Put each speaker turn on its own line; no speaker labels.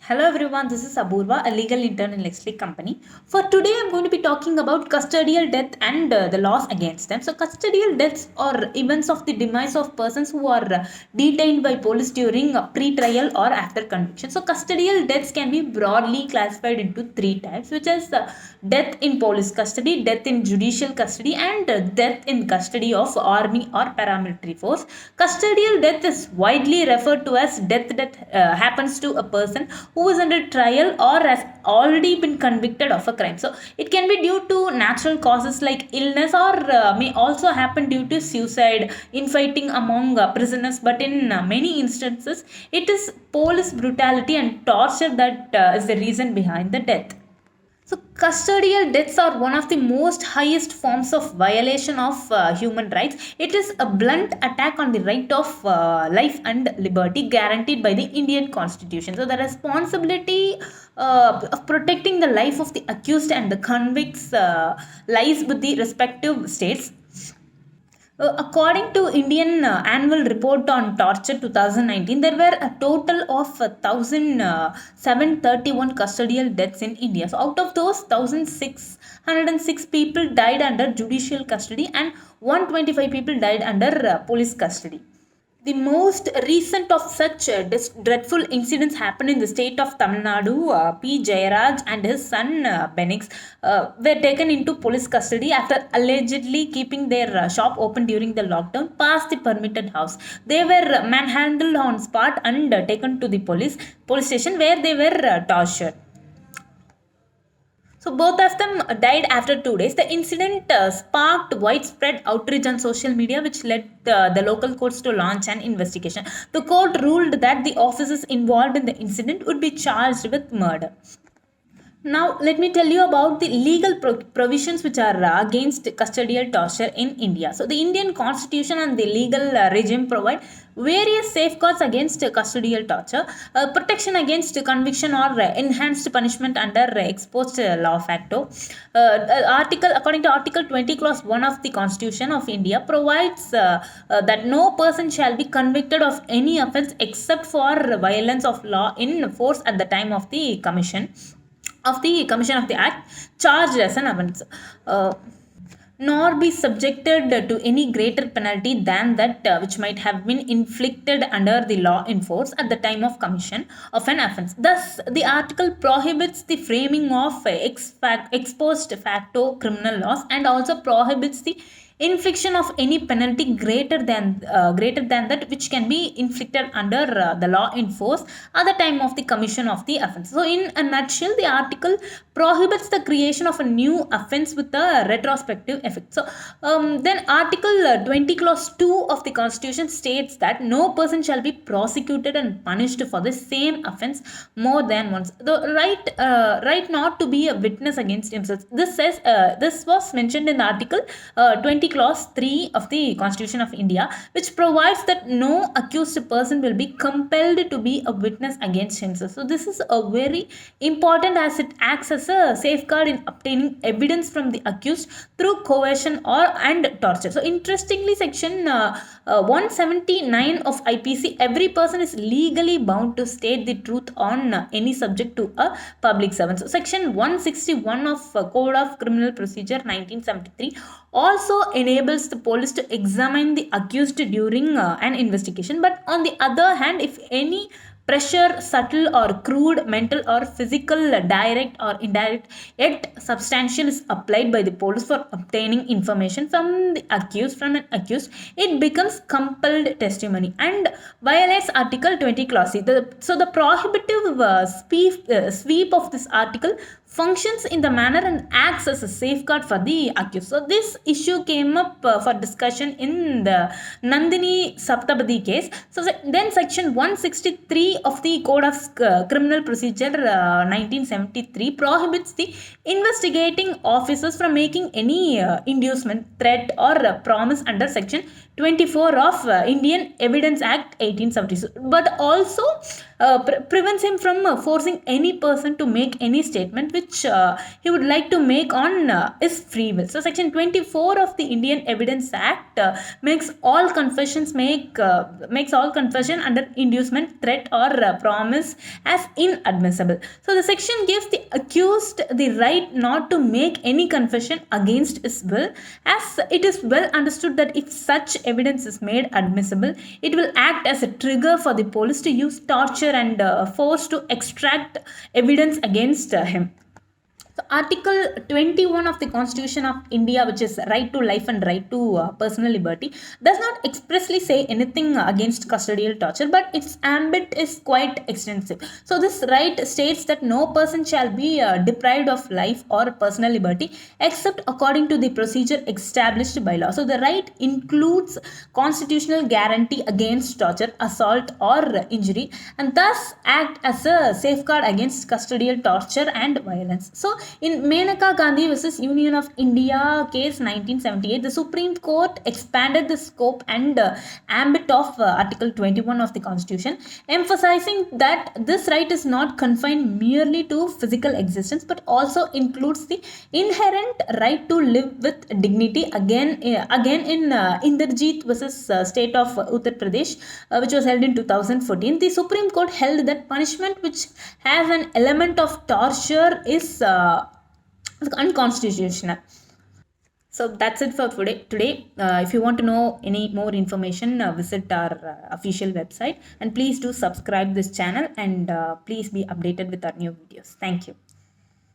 Hello everyone, this is Aburva, a legal intern in Lexley Company. For today, I'm going to be talking about custodial death and the laws against them. So, custodial deaths are events of the demise of persons who are detained by police during pre-trial or after conviction. So, custodial deaths can be broadly classified into three types, which is death in police custody, death in judicial custody, and death in custody of army or paramilitary force. Custodial death is widely referred to as death that happens to a person who is under trial or has already been convicted of a crime. So it can be due to natural causes like illness or may also happen due to suicide, infighting among prisoners. But in many instances, it is police brutality and torture that is the reason behind the death. So, custodial deaths are one of the most highest forms of violation of human rights. It is a blunt attack on the right of life and liberty guaranteed by the Indian Constitution. So, the responsibility of protecting the life of the accused and the convicts lies with the respective states. According to Indian Annual Report on Torture 2019, there were a total of 1,731 custodial deaths in India. So, out of those, 1,606 people died under judicial custody and 125 people died under police custody. The most recent of such dreadful incidents happened in the state of Tamil Nadu. P. Jayaraj and his son Benix were taken into police custody after allegedly keeping their shop open during the lockdown past the permitted hours. They were manhandled on spot and taken to the police station where they were tortured. So both of them died after 2 days. The incident sparked widespread outrage on social media, which led the local courts to launch an investigation. The court ruled that the officers involved in the incident would be charged with murder. Now, let me tell you about the legal provisions which are against custodial torture in India. So, the Indian Constitution and the legal regime provide various safeguards against custodial torture, protection against conviction or enhanced punishment under ex post law facto. According to Article 20, Clause 1 of the Constitution of India, provides that no person shall be convicted of any offence except for violence of law in force at the time of the commission of the act charged as an offence, nor be subjected to any greater penalty than that which might have been inflicted under the law in force at the time of commission of an offence. Thus, the article prohibits the framing of ex post facto criminal laws and also prohibits the infliction of any penalty greater than that which can be inflicted under the law in force at the time of the commission of the offence. So, in a nutshell, the article prohibits the creation of a new offence with a retrospective effect. So, then Article 20, Clause 2 of the Constitution states that no person shall be prosecuted and punished for the same offence more than once. The right not to be a witness against himself. This was mentioned in the Article 20, Clause 3 of the Constitution of India, which provides that no accused person will be compelled to be a witness against himself. So, this is a very important as it acts as a safeguard in obtaining evidence from the accused through coercion and torture. So, interestingly, Section 179 of IPC, every person is legally bound to state the truth on any subject to a public servant. So, Section 161 of Code of Criminal Procedure 1973 also enables the police to examine the accused during an investigation. But on the other hand, if any pressure, subtle or crude, mental or physical, direct or indirect, yet substantial, is applied by the police for obtaining information from an accused, it becomes compelled testimony and violates Article 20, Clause C. So the prohibitive sweep of this article functions in the manner and acts as a safeguard for the accused. So this issue came up for discussion in the Nandini Saptabadi case. So then Section 163 of the Code of Criminal Procedure 1973 prohibits the investigating officers from making any inducement, threat or promise under Section 24 of Indian Evidence Act 1876, but also prevents him from forcing any person to make any statement which he would like to make on his free will. So section 24 of the Indian Evidence Act makes all confession under inducement, threat, or promise as inadmissible. So the section gives the accused the right not to make any confession against his will, as it is well understood that if such evidence is made admissible, it will act as a trigger for the police to use torture and force to extract evidence against him. So Article 21 of the Constitution of India, which is right to life and right to personal liberty, does not expressly say anything against custodial torture, but its ambit is quite extensive. So this right states that no person shall be deprived of life or personal liberty except according to the procedure established by law. So the right includes constitutional guarantee against torture, assault, or injury, and thus act as a safeguard against custodial torture and violence. So in Menaka Gandhi versus Union of India case 1978, the Supreme Court expanded the scope and ambit of Article 21 of the Constitution, emphasizing that this right is not confined merely to physical existence but also includes the inherent right to live with dignity. Again in Inderjeet versus State of Uttar Pradesh, which was held in 2014, the Supreme Court held that punishment which has an element of torture is unconstitutional. So that's it for today. If you want to know any more information, visit our official website, and please do subscribe this channel, and please be updated with our new videos. Thank you.